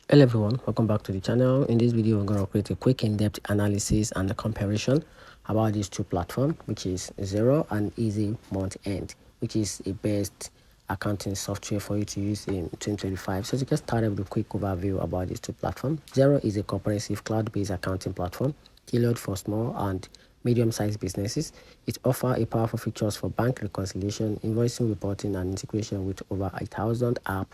Hello everyone, welcome back to the channel. In this video, we're going to create a quick in-depth analysis and a comparison about these two platforms, which is Xero and Easy Month End, which is the best accounting software for you to use in 2025. So to get started with a quick overview about these two platforms, Xero is a comprehensive cloud-based accounting platform tailored for small and medium-sized businesses. It offers powerful features for bank reconciliation, invoicing, reporting, and integration with over 1,000 apps.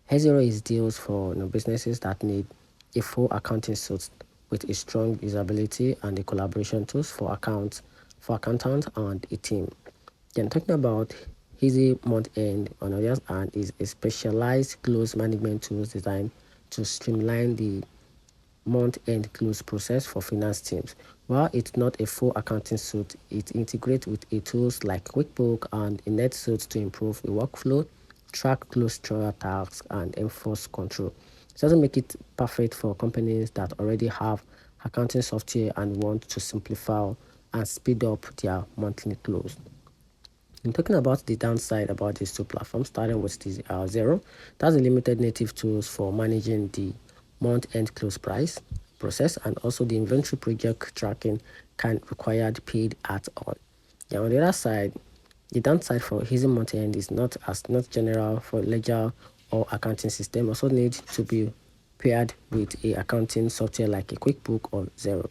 Xero is deals for businesses that need a full accounting suite with a strong usability and the collaboration tools for accountants and a team. Then talking about Easy Month End, on the other hand, is a specialized close management tools designed to streamline the month-end close process for finance teams. While it's not a full accounting suite, it integrates with tools like QuickBooks and a NetSuite to improve the workflow, track close trial tasks, and enforce control. It doesn't make it perfect for companies that already have accounting software and want to simplify and speed up their monthly close. In talking about the downside about these two platforms, starting with the Xero, that's a limited native tools for managing the month-end close price process, and also the inventory project tracking can require paid at all. Then on the other side, the downside for Easy Month-end is not general for ledger or accounting system. Also need to be paired with a accounting software like a QuickBook or Xero.